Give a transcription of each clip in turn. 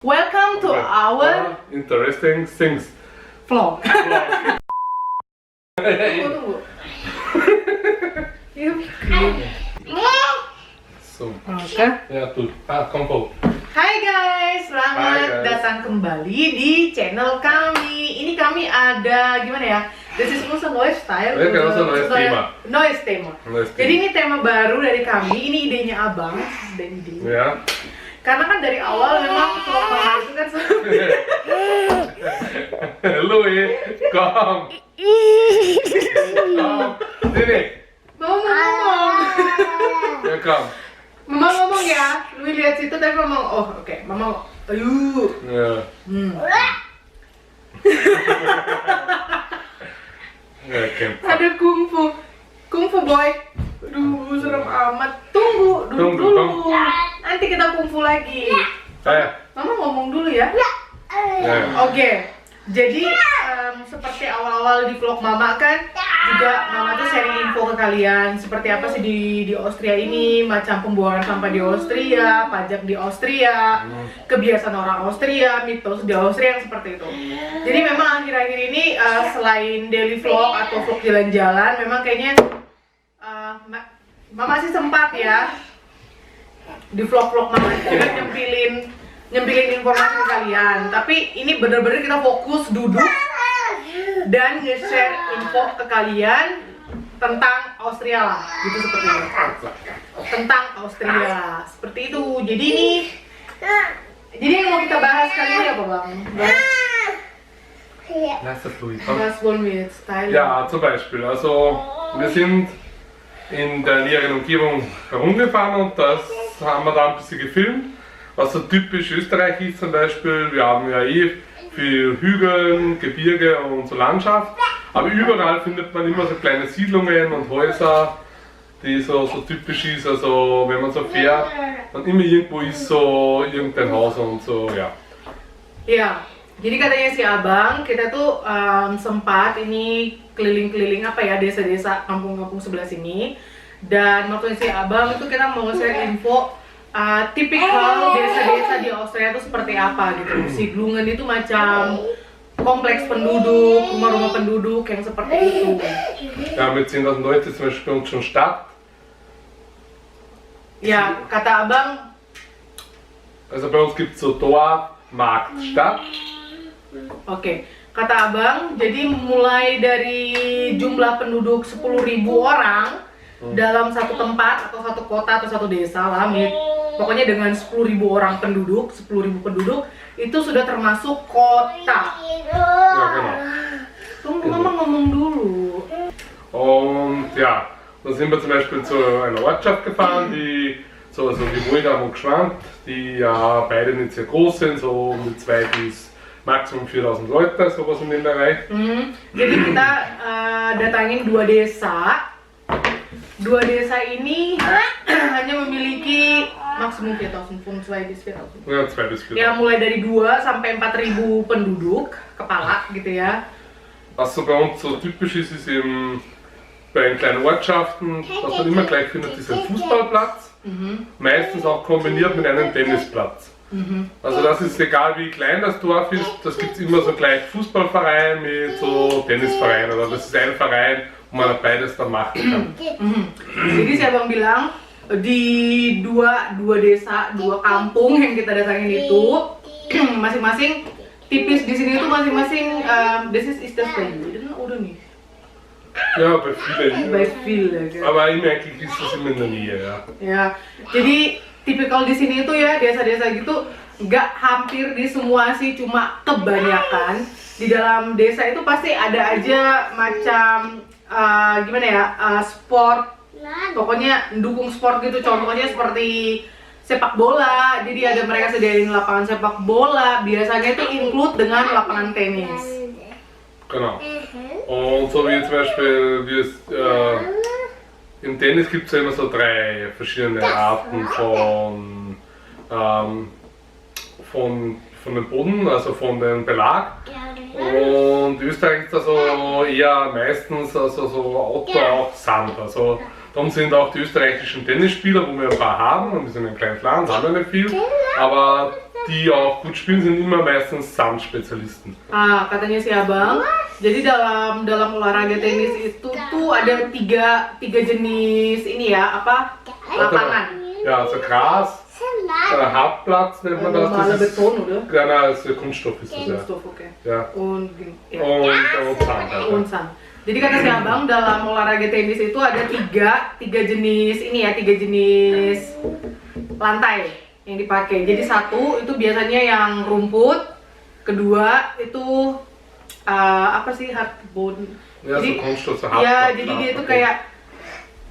Welcome to our interesting things. vlog. Vlog. Tunggu. So, Oke. ja, du. Kompo. Hai guys, selamat Hai, guys. datang kembali di channel kami. Ini kami ada gimana ya? Das ist unser neues Style. Ja, genau, so ein neues Thema. Neues Thema. Neues Jadi Thema. ini tema baru dari kami. Ini idenya Abang dan ide. Ja. Karena kan dari awal memang vlog mama itu kan Louis, komm. Komm. Sini. Mama ngomong. Ja, komm. Mama ngomong ya. Lu lihat situ tapi mama oke. Mama ayo. Ja. Ja, kämpfen. Ada kungfu. Kungfu boy. Aduh, serem amat. Tunggu, duduk Tunggu, dulu. Nanti kita kungfu lagi. Mama ngomong dulu ya. Ja. Oke. Jadi seperti awal-awal di vlog Mama kan juga Mama tuh sharing info ke kalian seperti apa sih di Austria ini, macam pembuangan sampah di Austria, pajak di Austria, kebiasaan orang Austria, mitos di Austria yang seperti itu. Jadi memang akhir-akhir ini selain daily vlog atau vlog jalan-jalan, memang kayaknya Mama masih sempat ya di vlog-vlog Mama juga nyempilin informasi ke kalian. Tapi ini bener-bener kita fokus duduk dan nge-share info ke kalian tentang Austria lah, gitu seperti itu. Tentang Austria, seperti itu. Jadi yang mau kita bahas kali ini apa Bang? Lass das, Louis, komm. Was wollen wir jetzt teilen? Ja, zum Beispiel. Also, wir sind in der näheren Umgebung herumgefahren und das haben wir da ein bisschen gefilmt. Was so typisch Österreich ist zum Beispiel, wir haben ja viel Hügel, Gebirge und so Landschaft, aber überall findet man immer so kleine Siedlungen und Häuser, die so typisch ist, also wenn man so fährt, dann immer irgendwo ist so irgendein Haus und so, ja. Ya, jadi katanya si Abang, kita tuh sempat ini keliling-keliling apa ya, desa-desa, kampung-kampung sebelah sini. Dan waktu si Abang itu kita mau share info tipikal desa-desa di Austria itu seperti apa gitu. Siedlungen itu macam kompleks penduduk, rumah-rumah penduduk yang seperti itu. Ja, mit 10.000 Leuten ist zum Beispiel bei uns schon Stadt. Ya, kata Abang, Also bei uns gibt es so Dorf, Markt, Stadt. oke. Kata Abang, jadi mulai dari jumlah penduduk 10.000 orang dalam satu tempat atau satu kota atau satu desa lah, pokoknya dengan 10.000 orang penduduk, 10.000 penduduk itu sudah termasuk kota. Ja, genau. Tunggu Mama ngomong dulu. Und ja, dann sind wir zum Beispiel zu einer Ortschaft gefahren, die so wie Moldau und Gschwand, die ja beide nicht sehr groß sind, so um die 2 bis maximum 4.000 Leute, sowas in dem Bereich. Jadi kita datangin dua desa. Dua desa ini hanya memiliki maksimum 4.000 pun 2 bis 4.000. Ja, 2 bis 4.000. Ya mulai dari 2 sampai 4.000 penduduk kepala gitu ya. Was so bei uns so typisch ist, ist eben bei den kleinen Ortschaften, was man immer gleich findet, ist ein Fußballplatz, meistens auch kombiniert mit einem Tennisplatz. Also das ist egal wie klein das Dorf ist, das gibt es immer so gleich Fußballverein mit so Tennisverein oder das ist ein Verein, wo man beides dann machen kann. Jadi si Abang bilang di dua desa, 2 kampung yang kita datangin itu masing-masing tipis di sini itu masing-masing this is das Berlin oder nicht? Ja, bei vielen. Bei vielen. Aber eigentlich ist das immer in der Nähe, ja. Ya, jadi tipikal di sini itu ya desa-desa gitu nggak hampir di semua sih, cuma kebanyakan di dalam desa itu pasti ada aja macam gimana ya, sport, pokoknya dukung sport gitu. Contohnya seperti sepak bola, jadi ada mereka sediain lapangan sepak bola, biasanya itu include dengan lapangan tenis. Genau. Und so wie zum Beispiel im Tennis gibt es ja immer so 3 verschiedene Arten von dem Boden, also von dem Belag. Und Österreich ist also eher meistens also so Outdoor, auch Sand. Also darum sind auch die österreichischen Tennisspieler, wo wir ein paar haben, und wir sind ein kleines Land, haben wir nicht viel, aber die auch gut spielen, sind immer meistens Sandspezialisten. Katanya si abang, jadi dalam olahraga tenis itu tuh ada tiga jenis ini ya, apa, lapangan. Ja, also Gras, Hartplatz nennt man das. Normale Das ist, Beton, oder? ja, na, das ist Kunststoff ist das ja. Kunststoff, okay. Ja. Und, ja. Und Sand. halt, Und ja. Sand. Jadi kata si abang dalam olahraga tenis itu ada tiga jenis ini ya, tiga jenis lantai yang dipakai. Jadi satu itu biasanya yang rumput, kedua itu apa sih, hardboard. Ja, Jadi so Kunststoff, so ya, Hartplatz. jadi dia itu okay.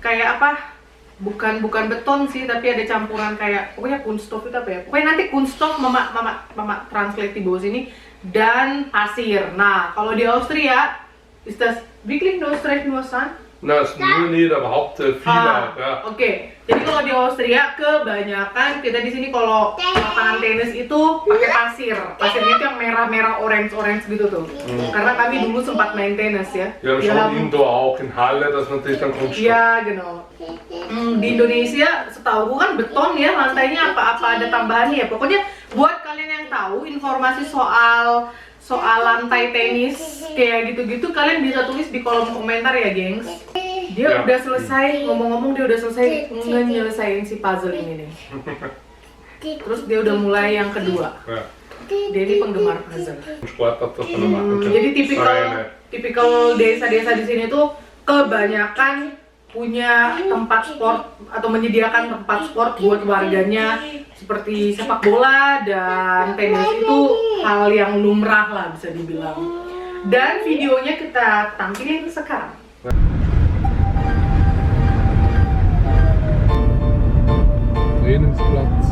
kayak apa? Bukan beton sih, tapi ada campuran kayak pokoknya kunststoff itu apa ya? Pokoknya nanti kunststoff mama translate di bawah sini, dan pasir. Nah, kalau di Austria ist das wirklich nur Strich nur Sand? Na, es ist nur nicht, aber viele. Ja. Oke. Jadi kalau di Austria kebanyakan kita di sini kalau lapangan tenis itu pakai pasir. Pasirnya itu yang merah-merah, orange gitu tuh. Karena kami dulu sempat main tenis ya. Wir haben schon Indoor auch in Halle, das ist natürlich dann Kunststoff. Iya, genau. Di Indonesia setahu kan beton ya, lantainya apa ada tambahannya ya. Pokoknya buat kalian yang tahu informasi soal lantai tenis kayak gitu-gitu, kalian bisa tulis di kolom komentar ya, gengs. Dia udah selesai, ngomong-ngomong dia udah selesai nyelesain si puzzle ini nih. Terus dia udah mulai yang kedua. Ja. Dia ini penggemar puzzle. Sport hat das dann machen können. Jadi tipikal desa-desa di sini tuh kebanyakan punya tempat sport atau menyediakan tempat sport buat warganya, seperti sepak bola dan tenis itu hal yang lumrah lah bisa dibilang. Dan videonya kita tampilin sekarang. Trainingsplatz.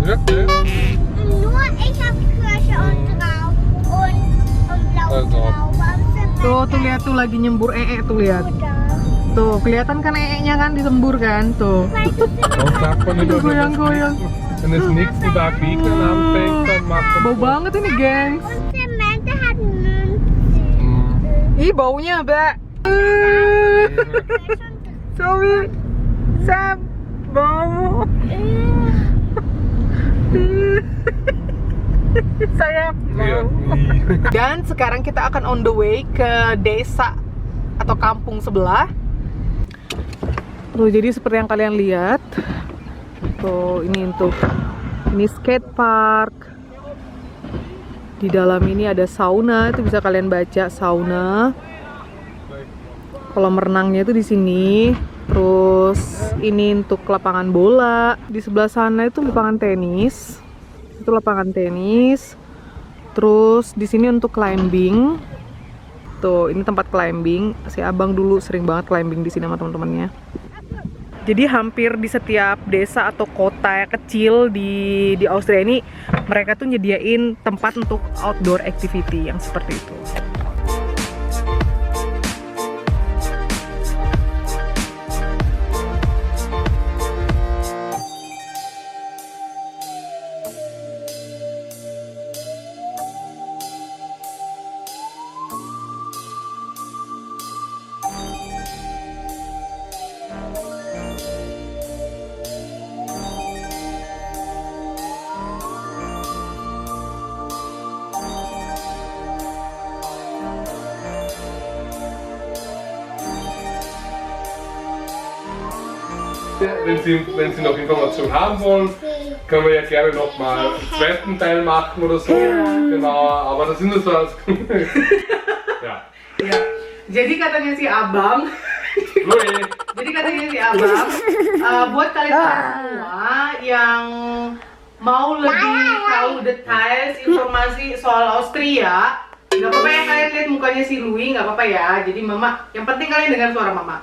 Ja, ja. Nur ich hab Kirsche und drauf und blau Also. drauf. Tuh lihat tuh lagi nyembur tuh lihat. Tuh kelihatan kan nya kan disembur kan tuh. Sonst sagt man immer, Goyang-goyang. wenn es nächsten Tag regnen anfängt, dann macht man. Bau banget ini, gengs. Und Zemente hat Münzen. Ih, baunya, Mbak. Sorry. Sam, bau. Sayang. Ja, Dan sekarang kita akan on the way ke desa atau kampung sebelah. Tuh, jadi seperti yang kalian lihat. Tuh, ini skate park. Di dalam ini ada sauna, itu bisa kalian baca, sauna. Kolam renangnya itu di sini. Terus ini untuk lapangan bola. Di sebelah sana itu lapangan tenis. Itu lapangan tenis. Terus di sini untuk climbing. Tuh, ini tempat climbing. Si abang dulu sering banget climbing di sini sama teman-temannya. Jadi hampir di setiap desa atau kota kecil di Austria ini, mereka tuh nyediain tempat untuk outdoor activity yang seperti itu. Wenn Sie noch Informationen haben wollen, können wir ja gerne noch mal einen zweiten Teil machen oder so. Genau, aber das sind so als ja. Ya, jadi katanya si abang, Louis. jadi katanya si abang, buat kalian semua yang mau lebih tahu details informasi soal Austria, nggak apa-apa ya kalian lihat mukanya si Louis, nggak apa-apa ya. Jadi mama, yang penting kalian dengar suara mama.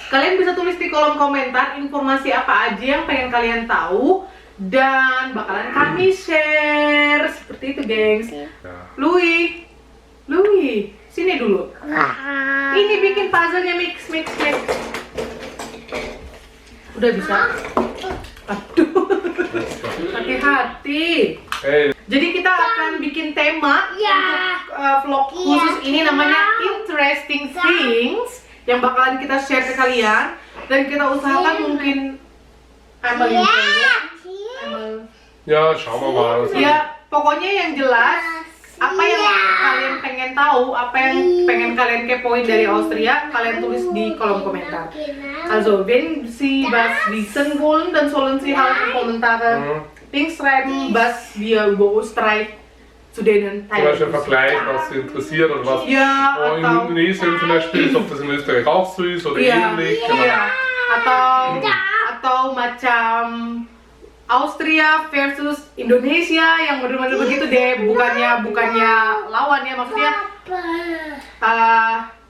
Kalian bisa tulis di kolom komentar informasi apa aja yang pengen kalian tahu dan bakalan kami share. Seperti itu, gengs. Louis, sini dulu. Ini bikin puzzle-nya mix. Udah bisa? Aduh, hati-hati. Jadi kita akan bikin tema untuk vlog khusus ini namanya Interesting Things yang bakalan kita share ke kalian dan kita usahakan mungkin Emily Ja, schauen wir mal. ya pokoknya yang jelas apa yang kalian pengen tahu, apa yang pengen kalian kepoin dari Austria, kalian tulis di kolom komentar. Also, wenn Sie was wissen wollen, dann sollen Sie halt in Kommentare Links schreiben, was wir über Österreich zu denen Zum Beispiel teilen. Vergleich, was sie interessiert oder was Ja, in atau Indonesien zum Beispiel ist, ob das in Österreich auch so ist oder ähnlich. Genau. iya. Atau macam Austria versus Indonesia yang model-model begitu deh, bukannya lawan ya, maksudnya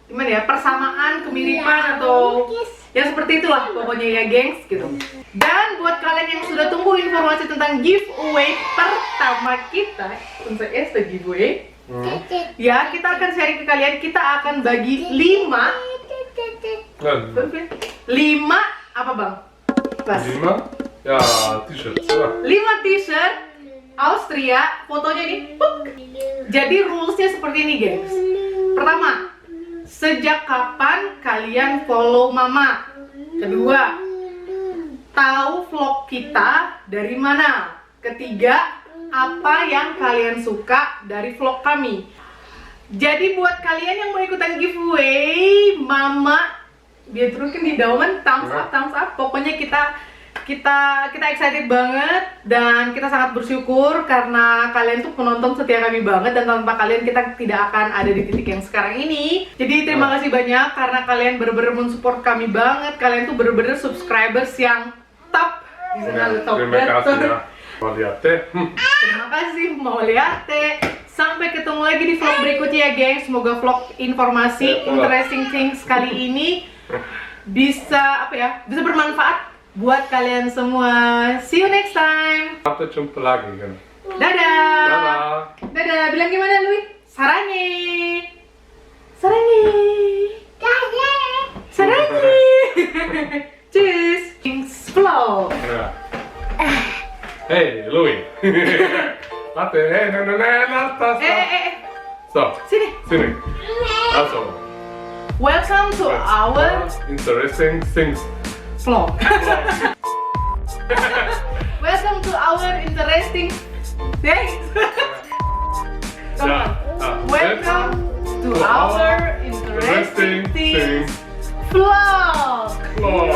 gimana ya, persamaan, kemiripan atau ya seperti itulah pokoknya ya, gengs gitu. Dan buat kalian yang sudah tunggu informasi tentang giveaway pertama kita, untuk erste giveaway, ya kita akan sharing ke kalian, kita akan bagi 5 apa bang? Pas. 5? Ja, T-Shirts. Ja. 5 t-shirt Austria, fotonya nih. Puk. Jadi rulesnya seperti ini, guys. Pertama, sejak kapan kalian follow Mama? Kedua, tahu vlog kita dari mana? Ketiga, apa yang kalian suka dari vlog kami? Jadi buat kalian yang mau ikutan giveaway, Mama dia turunkan di daumen thumbs up. Pokoknya kita excited banget dan kita sangat bersyukur karena kalian tuh penonton setia kami banget dan tanpa kalian kita tidak akan ada di titik yang sekarang ini. Jadi terima kasih banyak karena kalian bener-bener mensupport kami banget. Kalian tuh bener-bener subscribers yang top. Terima kasih ya. Maliate. Terima kasih Maliate. Sampai ketemu lagi di vlog berikutnya ya, geng. Semoga vlog informasi interesting things kali ini bisa bisa bermanfaat buat kalian semua. See you next time. Sampai jumpa lagi kan. Dadah. Dadah. Bilang gimana, Lui? Saranghe. Tschüss. Kings vlog. Ja. Hey, Louis. Warte, hey, lass das. So, Sini. sini. Also, Welcome to our interesting things. vlog. Welcome to our interesting things. Come on. Welcome to our interesting things vlog. Vlog.